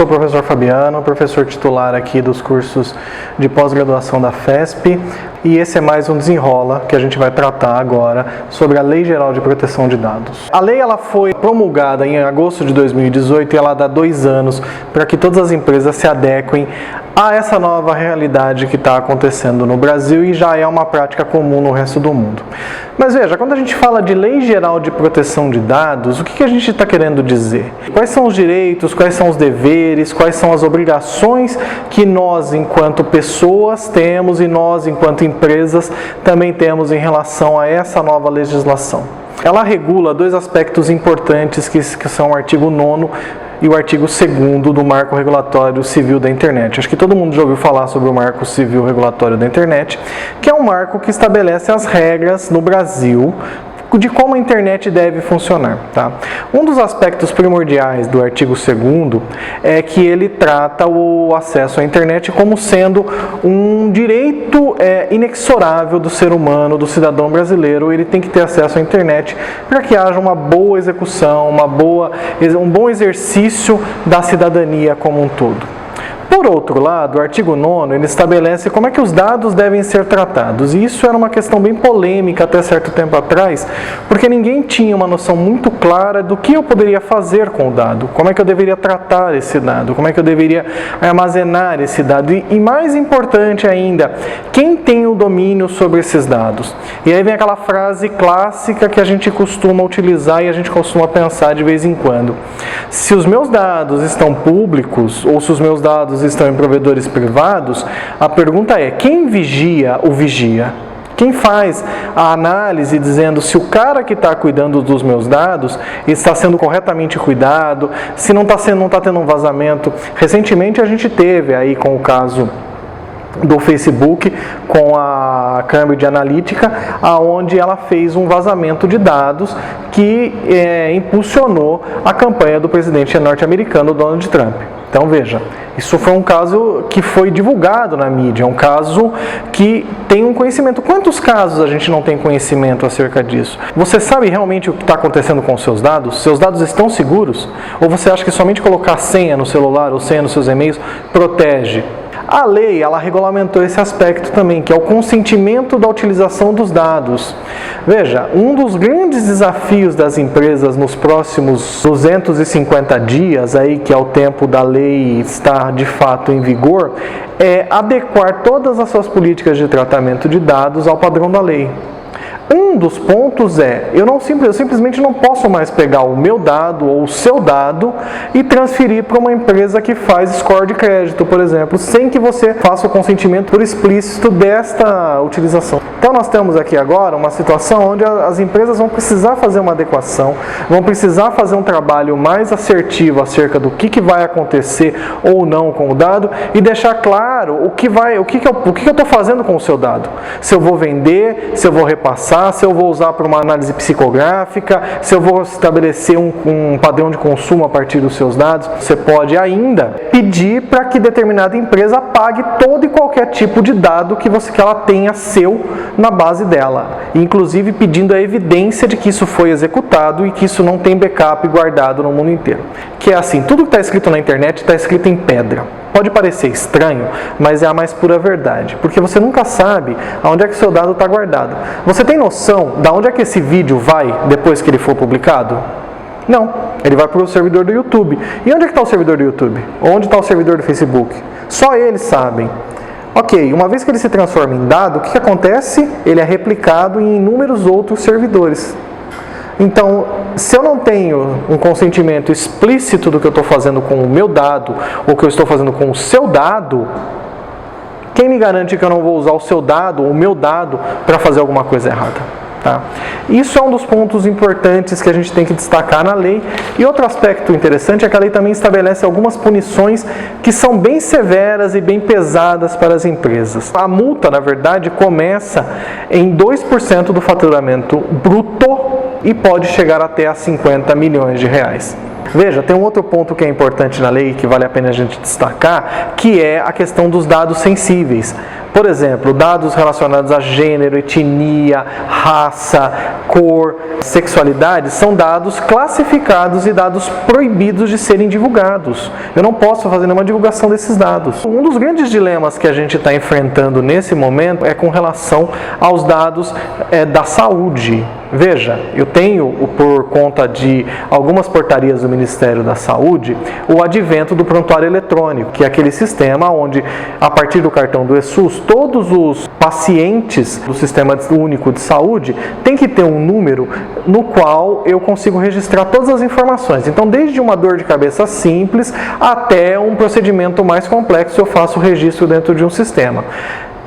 sou o professor Fabiano, professor titular aqui dos cursos de pós-graduação da FESP, e esse é mais um Desenrola que a gente vai tratar agora sobre a Lei Geral de Proteção de Dados. A lei ela foi promulgada em agosto de 2018 e ela dá 2 anos para que todas as empresas se adequem a essa nova realidade que está acontecendo no Brasil e já é uma prática comum no resto do mundo. Mas veja, quando a gente fala de Lei Geral de Proteção de Dados, o que a gente está querendo dizer? Quais são os direitos, quais são os deveres, quais são as obrigações que nós, enquanto pessoas, temos e nós, enquanto empresas, também temos em relação a essa nova legislação? Ela regula 2 aspectos importantes que são o artigo 9º e o artigo 2º do Marco Regulatório Civil da Internet. Acho que todo mundo já ouviu falar sobre o Marco Civil Regulatório da Internet, que é um marco que estabelece as regras no Brasil de como a internet deve funcionar. Tá? Um dos aspectos primordiais do artigo 2º é que ele trata o acesso à internet como sendo um direito inexorável do ser humano, do cidadão brasileiro. Ele tem que ter acesso à internet para que haja uma boa execução, um bom exercício da cidadania como um todo. Por outro lado, o artigo 9º ele estabelece como é que os dados devem ser tratados. E isso era uma questão bem polêmica até certo tempo atrás, porque ninguém tinha uma noção muito clara do que eu poderia fazer com o dado, como é que eu deveria tratar esse dado, como é que eu deveria armazenar esse dado. E mais importante ainda, quem tem o domínio sobre esses dados? E aí vem aquela frase clássica que a gente costuma utilizar e a gente costuma pensar de vez em quando. Se os meus dados estão públicos ou se os meus dados estão em provedores privados, a pergunta é: quem vigia o vigia? Quem faz a análise dizendo se o cara que está cuidando dos meus dados está sendo corretamente cuidado, se não está tendo um vazamento? Recentemente a gente teve aí com o caso do Facebook com a Cambridge Analytica, aonde ela fez um vazamento de dados que impulsionou a campanha do presidente norte-americano Donald Trump. Então veja, isso foi um caso que foi divulgado na mídia, é um caso que tem um conhecimento. Quantos casos a gente não tem conhecimento acerca disso? Você sabe realmente o que está acontecendo com os seus dados? Seus dados estão seguros? Ou você acha que somente colocar senha no celular ou senha nos seus e-mails protege? A lei, ela regulamentou esse aspecto também, que é o consentimento da utilização dos dados. Veja, um dos grandes desafios das empresas nos próximos 250 dias, aí, que é o tempo da lei estar de fato em vigor, é adequar todas as suas políticas de tratamento de dados ao padrão da lei. Um dos pontos eu simplesmente não posso mais pegar o meu dado ou o seu dado e transferir para uma empresa que faz score de crédito, por exemplo, sem que você faça o consentimento por explícito desta utilização. Então nós temos aqui agora uma situação onde as empresas vão precisar fazer uma adequação, vão precisar fazer um trabalho mais assertivo acerca do que vai acontecer ou não com o dado e deixar claro o que eu estou fazendo com o seu dado. Se eu vou vender, se eu vou repassar, se eu vou usar para uma análise psicográfica, se eu vou estabelecer um padrão de consumo a partir dos seus dados. Você pode ainda pedir para que determinada empresa pague todo e qualquer tipo de dado que ela tenha seu na base dela, inclusive pedindo a evidência de que isso foi executado e que isso não tem backup guardado no mundo inteiro. Que é assim, tudo que está escrito na internet está escrito em pedra. Pode parecer estranho, mas é a mais pura verdade, porque você nunca sabe aonde é que o seu dado está guardado. Você tem noção de onde é que esse vídeo vai depois que ele for publicado? Não, ele vai para o servidor do YouTube. E onde é que está o servidor do YouTube? Onde está o servidor do Facebook? Só eles sabem. Ok, uma vez que ele se transforma em dado, o que acontece? Ele é replicado em inúmeros outros servidores. Então, se eu não tenho um consentimento explícito do que eu estou fazendo com o meu dado, ou que eu estou fazendo com o seu dado, quem me garante que eu não vou usar o seu dado, ou o meu dado, para fazer alguma coisa errada? Tá? Isso é um dos pontos importantes que a gente tem que destacar na lei. E outro aspecto interessante é que a lei também estabelece algumas punições que são bem severas e bem pesadas para as empresas. A multa, na verdade, começa em 2% do faturamento bruto e pode chegar até a 50 milhões de reais. Veja, tem um outro ponto que é importante na lei, que vale a pena a gente destacar, que é a questão dos dados sensíveis. Por exemplo, dados relacionados a gênero, etnia, raça, cor, sexualidade são dados classificados e dados proibidos de serem divulgados. Eu não posso fazer nenhuma divulgação desses dados. Um dos grandes dilemas que a gente está enfrentando nesse momento é com relação aos dados da saúde. Veja, eu tenho, por conta de algumas portarias do Ministério da Saúde, o advento do prontuário eletrônico, que é aquele sistema onde, a partir do cartão do ESUS, todos os pacientes do Sistema Único de Saúde têm que ter um número no qual eu consigo registrar todas as informações. Então, desde uma dor de cabeça simples até um procedimento mais complexo, eu faço o registro dentro de um sistema.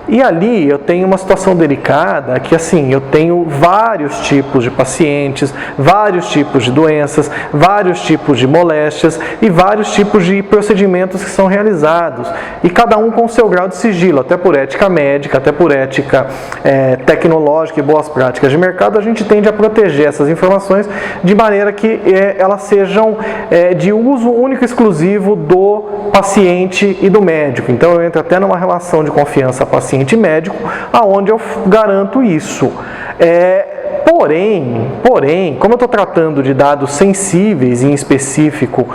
E ali eu tenho uma situação delicada que, assim, eu tenho vários tipos de pacientes, vários tipos de doenças, vários tipos de moléstias e vários tipos de procedimentos que são realizados. E cada um com seu grau de sigilo, até por ética médica, até por ética tecnológica e boas práticas de mercado, a gente tende a proteger essas informações de maneira que elas sejam de uso único e exclusivo do paciente e do médico. Então eu entro até numa relação de confiança paciente médico, aonde eu garanto isso. Porém, como eu estou tratando de dados sensíveis, em específico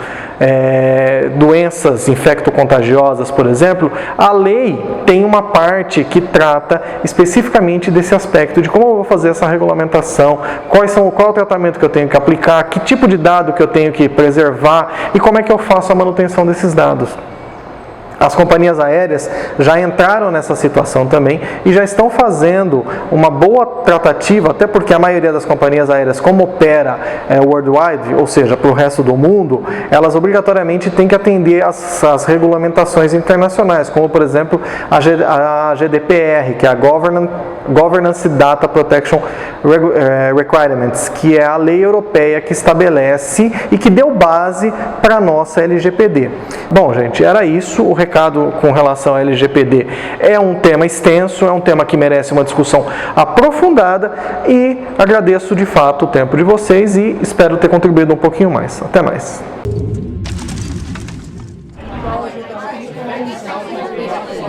doenças infectocontagiosas, por exemplo, a lei tem uma parte que trata especificamente desse aspecto, de como eu vou fazer essa regulamentação, qual é o tratamento que eu tenho que aplicar, que tipo de dado que eu tenho que preservar e como é que eu faço a manutenção desses dados. As companhias aéreas já entraram nessa situação também e já estão fazendo uma boa tratativa, até porque a maioria das companhias aéreas, como opera worldwide, ou seja, para o resto do mundo, elas obrigatoriamente têm que atender às regulamentações internacionais, como por exemplo a GDPR, que é a Governance Data Protection Requirements, que é a lei europeia que estabelece e que deu base para a nossa LGPD. Bom, gente, era isso. O recado com relação à LGPD é um tema extenso, é um tema que merece uma discussão aprofundada e agradeço de fato o tempo de vocês e espero ter contribuído um pouquinho mais. Até mais.